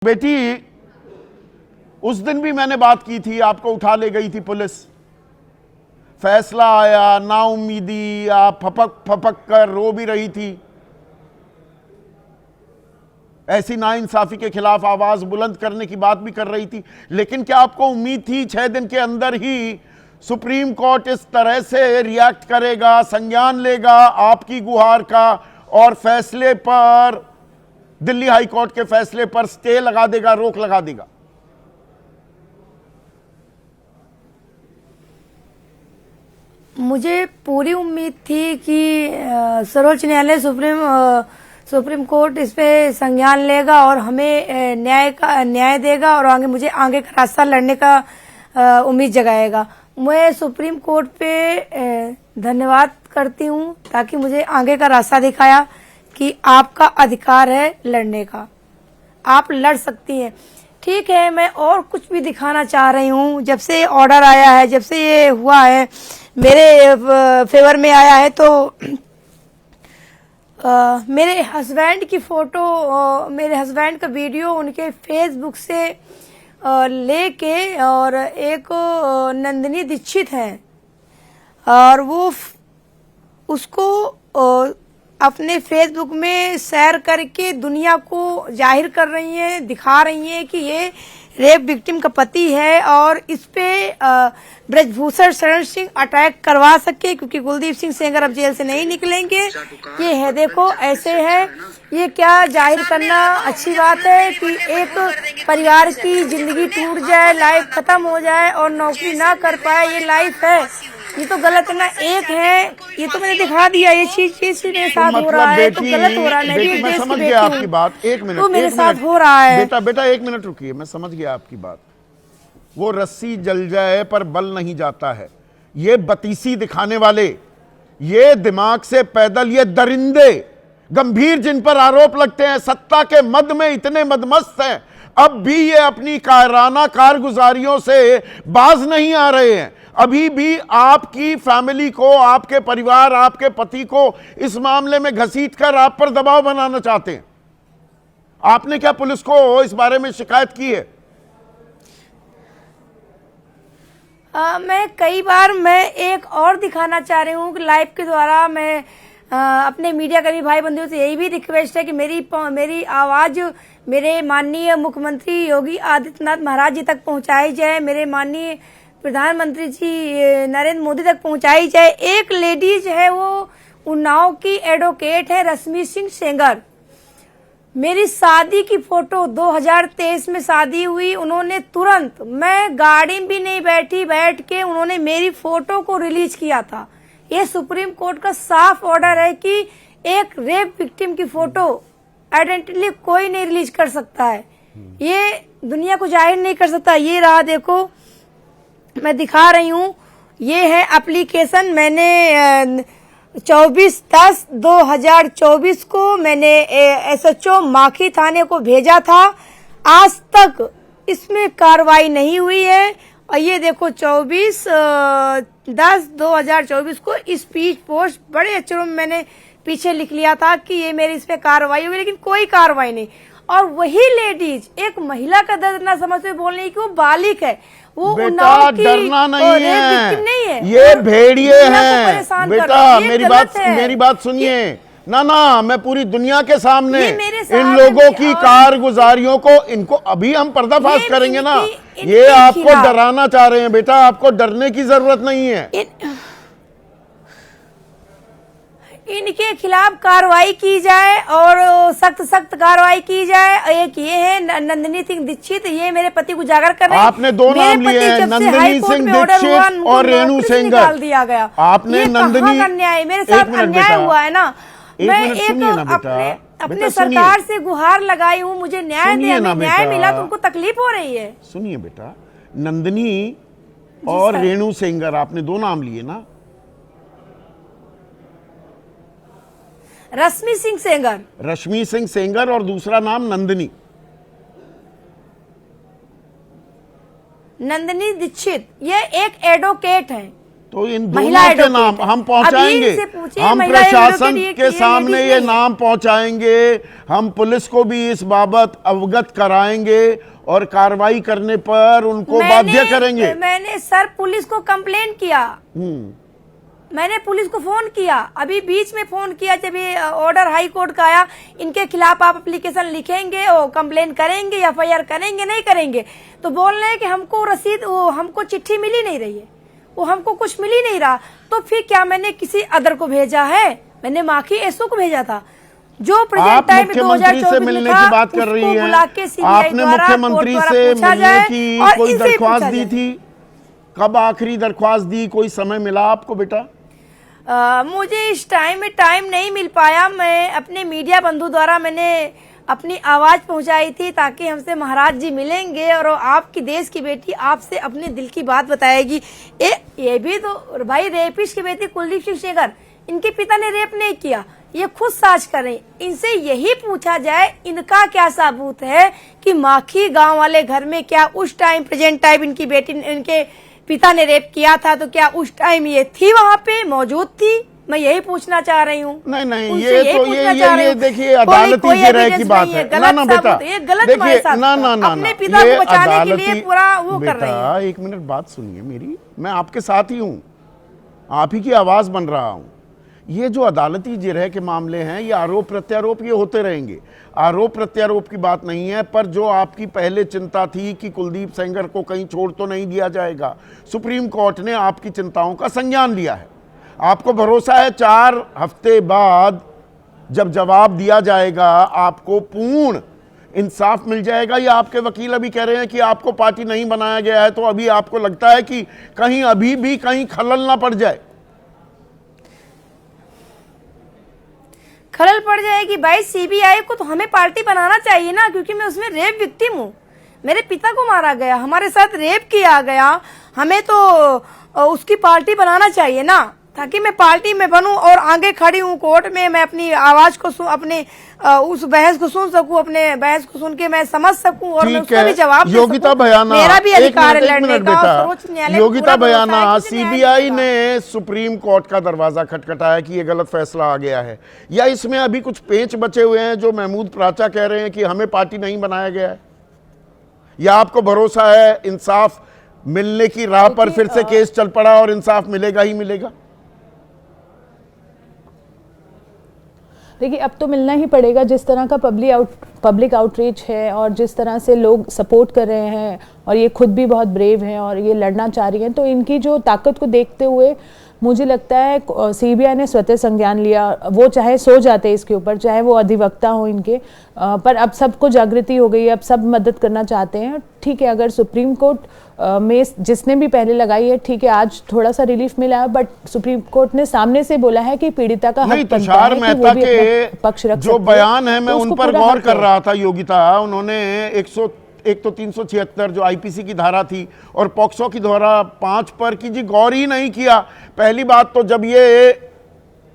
बेटी, उस दिन भी मैंने बात की थी, आपको उठा ले गई थी पुलिस। फैसला आया, नाउम्मीदी, आप फपक फपक कर रो भी रही थी। ऐसी नाइंसाफी के खिलाफ आवाज बुलंद करने की बात भी कर रही थी। लेकिन क्या आपको उम्मीद थी 6 दिन के अंदर ही सुप्रीम कोर्ट इस तरह से रिएक्ट करेगा, संज्ञान लेगा आपकी गुहार का और फैसले पर, दिल्ली हाई कोर्ट के फैसले पर स्टे लगा देगा, रोक लगा देगा? मुझे पूरी उम्मीद थी कि सर्वोच्च न्यायालय सुप्रीम कोर्ट इस पे संज्ञान लेगा और हमें न्याय देगा और मुझे आगे का रास्ता लड़ने का उम्मीद जगाएगा। मैं सुप्रीम कोर्ट पे धन्यवाद करती हूँ ताकि मुझे आगे का रास्ता दिखाया कि आपका अधिकार है लड़ने का, आप लड़ सकती हैं। ठीक है, मैं और कुछ भी दिखाना चाह रही हूँ। जब से ऑर्डर आया है, जब से ये हुआ है, मेरे फेवर में आया है, तो मेरे हस्बैंड की फोटो, मेरे हस्बैंड का वीडियो उनके फेसबुक से लेके, और एक नंदिनी दीक्षित है और वो उसको अपने फेसबुक में शेयर करके दुनिया को जाहिर कर रही हैं, दिखा रही हैं कि ये रेप विक्टिम का पति है और इस पे ब्रजभूषण शरण सिंह अटैक करवा सके, क्योंकि कुलदीप सिंह सेंगर अब जेल से नहीं निकलेंगे। ये है, देखो ऐसे है। ये क्या जाहिर करना अच्छी बात है कि एक परिवार की जिंदगी टूट जाए, लाइफ खत्म हो जाए और नौकरी ना कर पाए, ये लाइफ है, ये तो गलत ना। एक है, ये तो मैंने दिखा दिया, ये चीज मेरे साथ हो रहा है तो गलत हो रहा है। मैं समझ गया आपकी बात। एक मिनट, तो मेरे साथ हो रहा है। बेटा 1 मिनट रुकिए, मैं समझ गया आपकी बात। वो रस्सी जल जाए पर बल नहीं जाता है। ये बतीसी दिखाने वाले, ये दिमाग से पैदल, ये दरिंदे गंभीर जिन पर आरोप लगते हैं, सत्ता के मद में इतने मदमस्त हैं, अब भी ये अपनी कायराना कारगुजारियों से बाज नहीं आ रहे हैं। अभी भी आपकी फैमिली को, आपके परिवार, आपके पति को इस मामले में घसीटकर आप पर दबाव बनाना चाहते हैं। आपने क्या पुलिस को इस बारे में शिकायत की है? मैं कई बार, मैं एक और दिखाना चाह रही हूँ कि लाइव के द्वारा मैं अपने मीडिया कर्मी भाई बंधुओं से यही भी रिक्वेस्ट है कि मेरी आवाज मेरे माननीय मुख्यमंत्री योगी आदित्यनाथ महाराज जी तक पहुंचाई जाए, मेरे माननीय प्रधानमंत्री जी नरेंद्र मोदी तक पहुंचाई जाए। एक लेडीज है, वो उन्नाव की एडवोकेट है, रश्मि सिंह सेंगर। मेरी शादी की फोटो 2023 में शादी हुई, उन्होंने तुरंत, मैं गाड़ी में भी नहीं बैठ के उन्होंने मेरी फोटो को रिलीज किया था। ये सुप्रीम कोर्ट का साफ ऑर्डर है कि एक रेप विक्टिम की फोटो आइडेंटिटी कोई नहीं रिलीज कर सकता है, ये दुनिया को जाहिर नहीं कर सकता। ये रहा, देखो मैं दिखा रही हूँ, ये है एप्लीकेशन। मैंने 24/10/2024 को मैंने SHO माखी थाने को भेजा था। आज तक इसमें कार्रवाई नहीं हुई है। और ये देखो 24/10/2024 को स्पीच पोस्ट बड़े अक्षरों में मैंने पीछे लिख लिया था कि ये मेरी इस पे कार्रवाई हुई, लेकिन कोई कार्रवाई नहीं। और वही लेडीज एक महिला का दर्द ना समझते बोल रही कि वो बालिक है, वो बेटा डरना नहीं है, ये भेड़िए हैं बेटा। मेरी बात सुनिए ना, मैं पूरी दुनिया के सामने इन लोगों की कारगुजारियों को, इनको अभी हम पर्दाफाश करेंगे ना। ये आपको डराना चाह रहे हैं बेटा, आपको डरने की जरूरत नहीं है। इनके खिलाफ कार्रवाई की जाए और सख्त कार्रवाई की जाए। एक ये है नंदिनी सिंह दीक्षित, ये मेरे पति को उजागर कर रहे हैं। आपने 2 नाम लिए हैं, नंदिनी सिंह दीक्षित और रेणु सेंगर। डाल दिया गया, आपने नंदिनी, अन्याय मेरे साथ अन्याय हुआ है ना। मैं एक अपने सरकार से गुहार लगाई हूँ, मुझे न्याय मिला तो उनको तकलीफ हो रही है। सुनिए बेटा, नंदिनी और रेणु सेंगर, आपने 2 नाम लिए ना। रश्मि सिंह सेंगर और दूसरा नाम नंदिनी दीक्षित। ये एक एडवोकेट है, तो इन महिला दोनों के एडवोकेट नाम है। हम अभी पहुंचाएंगे, इनसे पूछिए, हम महिला प्रशासन एडवोकेट के सामने लेडीज ये नहीं। नाम पहुंचाएंगे, हम पुलिस को भी इस बाबत अवगत कराएंगे और कार्रवाई करने पर उनको बाध्य करेंगे। मैंने सर पुलिस को कंप्लेंट किया, मैंने पुलिस को फोन किया, अभी बीच में फोन किया जब ये ऑर्डर हाई कोर्ट का आया, इनके खिलाफ आप एप्लीकेशन लिखेंगे और कंप्लेंट करेंगे, एफआईआर करेंगे, नहीं करेंगे? तो बोल रहे हैं कि हमको रसीद, हमको चिट्ठी मिली नहीं रही है, वो हमको कुछ मिल ही नहीं रहा। तो फिर क्या मैंने किसी अदर को भेजा है? मैंने माखी एसओ को भेजा था, जो प्रेजेंट टाइम में मुख्यमंत्री से मिलने की बात कर रही हैं, आपने मुख्यमंत्री से मिलने की कोई दरख्वास्त दी थी? कब आखिरी दरख्वास्त दी? कोई समय मिला आपको बेटा? मुझे इस टाइम में टाइम नहीं मिल पाया। मैं अपने मीडिया बंधु द्वारा मैंने अपनी आवाज पहुंचाई थी ताकि हमसे महाराज जी मिलेंगे और आपकी देश की बेटी आपसे अपने दिल की बात बताएगी। ये भी तो भाई रेपिस्ट की बेटी कुलदीप सिंह सेंगर, इनके पिता ने रेप नहीं किया, ये खुद साच करें। इनसे यही पूछा जाए इनका क्या सबूत है कि माखी गांव वाले घर में क्या उस टाइम प्रेजेंट टाइम इनकी बेटी, इनके पिता ने रेप किया था, तो क्या उस टाइम ये थी वहाँ पे मौजूद थी? मैं यही पूछना चाह रही हूँ। नहीं ये तो ये देखिए अदालती जिरह की बात है। ना बेटा देखिए, ना अपने पिता को बचाने के लिए पूरा वो कर रहे हैं। एक मिनट बात सुनिए मेरी, मैं आपके साथ ही हूँ, आप ही की आवाज बन रहा हूँ। ये जो अदालती जिरह के मामले हैं, ये आरोप प्रत्यारोप ये होते रहेंगे, आरोप प्रत्यारोप की बात नहीं है। पर जो आपकी पहले चिंता थी कि कुलदीप सेंगर को कहीं छोड़ तो नहीं दिया जाएगा, सुप्रीम कोर्ट ने आपकी चिंताओं का संज्ञान लिया है। आपको भरोसा है 4 हफ्ते बाद जब जवाब दिया जाएगा आपको पूर्ण इंसाफ मिल जाएगा? या आपके वकील अभी कह रहे हैं कि आपको पार्टी नहीं बनाया गया है, तो अभी आपको लगता है कि कहीं अभी भी कहीं खलल ना पड़ जाए? खलल पड़ जाएगी भाई, सीबीआई को तो हमें पार्टी बनाना चाहिए ना, क्योंकि मैं उसमें रेप विक्टिम हूँ। मेरे पिता को मारा गया, हमारे साथ रेप किया गया, हमें तो उसकी पार्टी बनाना चाहिए ना, ताकि मैं पार्टी में बनूं और आगे खड़ी हूँ कोर्ट में, मैं अपनी आवाज को अपने उस बहस को सुन सकूं, अपने बहस को सुन के मैं समझ सकूं और मैं उसका भी जवाब दे सकूं। योगिता भयाना, मेरा भी अधिकार है लड़ने का। सर्वोच्च न्यायालय योगिता भयाना, सीबीआई ने सुप्रीम कोर्ट का दरवाजा खटखटाया कि ये गलत फैसला आ गया है, या इसमें अभी कुछ पेंच बचे हुए हैं जो महमूद प्राचा कह रहे हैं कि हमें पार्टी नहीं बनाया गया है? या आपको भरोसा है इंसाफ मिलने की राह पर फिर से केस चल पड़ा और इंसाफ मिलेगा ही मिलेगा? देखिए, अब तो मिलना ही पड़ेगा। जिस तरह का पब्लिक आउटरीच है और जिस तरह से लोग सपोर्ट कर रहे हैं, और ये खुद भी बहुत ब्रेव हैं और ये लड़ना चाह रही हैं, तो इनकी जो ताकत को देखते हुए मुझे लगता है सीबीआई ने स्वतः संज्ञान लिया। वो चाहे सो जाते इसके ऊपर, चाहे वो अधिवक्ता हो इनके, पर अब सबको जागृति हो गई है, अब सब मदद करना चाहते हैं। ठीक है, अगर सुप्रीम कोर्ट में जिसने भी पहले लगाई है, ठीक है, आज थोड़ा सा रिलीफ मिला है, बट सुप्रीम कोर्ट ने सामने से बोला है कि पीड़िता का हक बनता है कि वो भी अपना पक्ष रख सकती है। जो बयान है मैं उन पर गौर कर रहा था योगिता, उन्होंने एक तो 376 जो आईपीसी की धारा थी और पॉक्सो की धारा 5 पर की जी गौर ही नहीं किया। पहली बात तो जब ये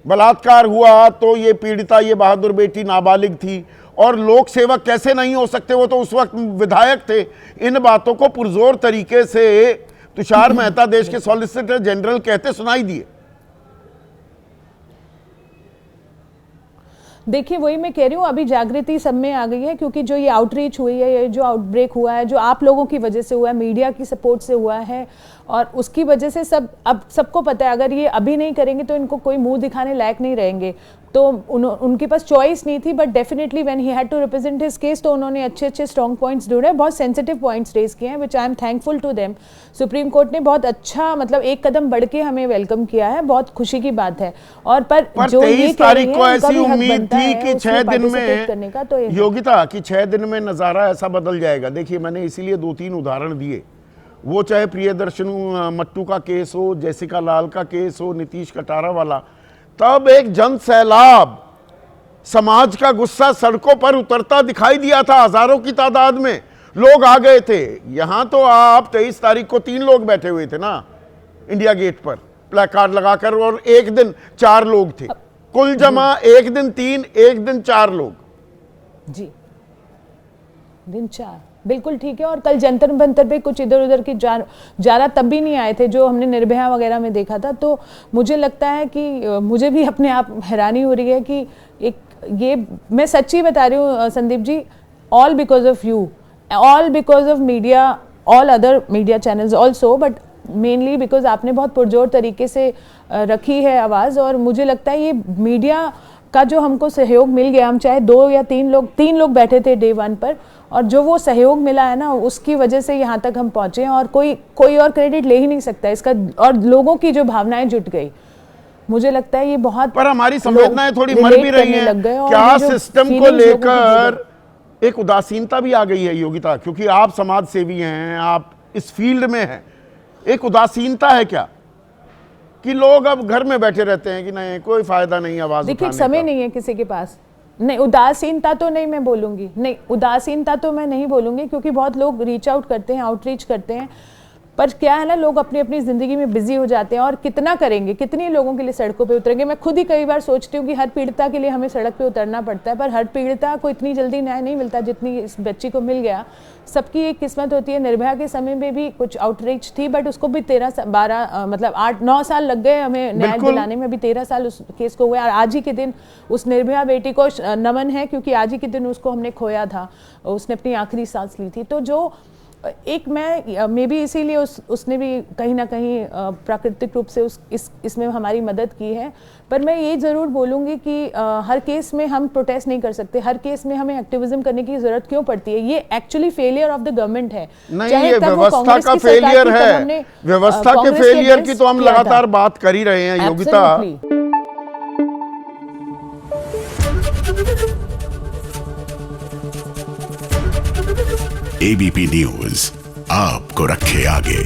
बलात्कार हुआ तो ये पीड़िता, ये बहादुर बेटी नाबालिग थी, और लोक सेवक कैसे नहीं हो सकते, वो तो उस वक्त विधायक थे। इन बातों को पुरजोर तरीके से तुषार मेहता देश के सॉलिसिटर जनरल कहते सुनाई दिए। देखिए, वही मैं कह रही हूँ, अभी जागृति सब में आ गई है, क्योंकि जो ये आउटरीच हुई है, ये जो आउटब्रेक हुआ है, जो आप लोगों की वजह से हुआ है, मीडिया की सपोर्ट से हुआ है, और उसकी वजह से अब सबको पता है अगर ये अभी नहीं करेंगे तो इनको कोई मुंह दिखाने लायक नहीं रहेंगे। तो उनके पास चॉइस नहीं थी, but definitely when he had to represent his case, तो उन्होंने अच्छे स्ट्रॉन्ग पॉइंट्स ढूंढे, बहुत सेंसिटिव पॉइंट्स रेज किए हैं, which I am thankful to them. Supreme Court ने बहुत अच्छा, मतलब एक कदम बढ़ के हमें वेलकम किया है, बहुत खुशी की बात है। और पर जो 23 तारीख को ऐसी उम्मीद थी कि 6 दिन में तो योगिता कि 6 दिन में नजारा ऐसा बदल जाएगा। देखिए, मैंने इसीलिए 2-3 उदाहरण दिए, वो चाहे प्रियदर्शन मट्टू का केस हो, जैसिका लाल का केस हो, नीतीश कटारा वाला, तब एक जन सैलाब, समाज का गुस्सा सड़कों पर उतरता दिखाई दिया था, हजारों की तादाद में लोग आ गए थे। यहां तो आप 23 तारीख को 3 लोग बैठे हुए थे ना इंडिया गेट पर प्लेकार्ड लगाकर, और एक दिन 4 लोग थे कुल जमा, एक दिन 3, एक दिन 4 लोग जी, दिन 4। बिल्कुल ठीक है। और कल जंतर मंतर पे कुछ इधर उधर की ज़्यादा तब भी नहीं आए थे जो हमने निर्भया वगैरह में देखा था। तो मुझे लगता है कि मुझे भी अपने आप हैरानी हो रही है कि एक ये मैं सच्ची बता रही हूँ Sandeep ji, all because of you, all because of media, all other media channels also, but mainly because आपने बहुत पुरजोर तरीके से रखी है आवाज़। और मुझे लगता है ये मीडिया का जो हमको सहयोग मिल गया, हम चाहे 2 या 3 लोग बैठे थे डे 1 पर, और जो वो सहयोग मिला है ना, उसकी वजह से यहाँ तक हम पहुँचे हैं। और कोई और क्रेडिट ले ही नहीं सकता इसका। और लोगों की जो भावनाएं जुट गई, मुझे लगता है ये बहुत, पर हमारी संवेदनाएं थोड़ी मर भी रही हैं। क्या सिस्टम को लेकर एक उदासीनता भी आ गई है योगिता? क्योंकि आप समाज सेवी हैं, आप इस फील्ड में हैं, एक उदासीनता है क्या कि लोग अब घर में बैठे रहते हैं कि नहीं कोई फायदा नहीं आवाज उठाने का? देखिए, समय नहीं है किसी के पास। नहीं, उदासीनता तो नहीं मैं बोलूंगी, नहीं उदासीनता तो मैं नहीं बोलूंगी, क्योंकि बहुत लोग रीच आउट करते हैं, आउटरीच करते हैं, पर क्या है ना, लोग अपनी अपनी ज़िंदगी में बिजी हो जाते हैं। और कितना करेंगे, कितने लोगों के लिए सड़कों पे उतरेंगे? मैं खुद ही कई बार सोचती हूँ कि हर पीड़िता के लिए हमें सड़क पे उतरना पड़ता है, पर हर पीड़िता को इतनी जल्दी न्याय नहीं मिलता जितनी इस बच्ची को मिल गया। सबकी एक किस्मत होती है। निर्भया के समय में भी कुछ आउटरीच थी, बट उसको भी 8-9 साल लग गए हमें न्याय दिलाने में। भी 13 साल उस केस को हुए। और आज ही के दिन उस निर्भया बेटी को नमन है, क्योंकि आज ही के दिन उसको हमने खोया था, उसने अपनी आखिरी सांस ली थी। तो जो एक मैं मे बी इसीलिए उसने भी कहीं ना कहीं प्राकृतिक रूप से इसमें हमारी मदद की है। पर मैं ये ज़रूर बोलूँगी कि हर केस में हम प्रोटेस्ट नहीं कर सकते, हर केस में हमें एक्टिविज्म करने की ज़रूरत क्यों पड़ती है? ये actually failure of the government है। नहीं, ये व्यवस्था का फेलियर है। व्यवस्था के फेलियर की तो हम लगातार बात कर ही रहे हैं योगिता। एबीपी न्यूज आपको रखे आगे।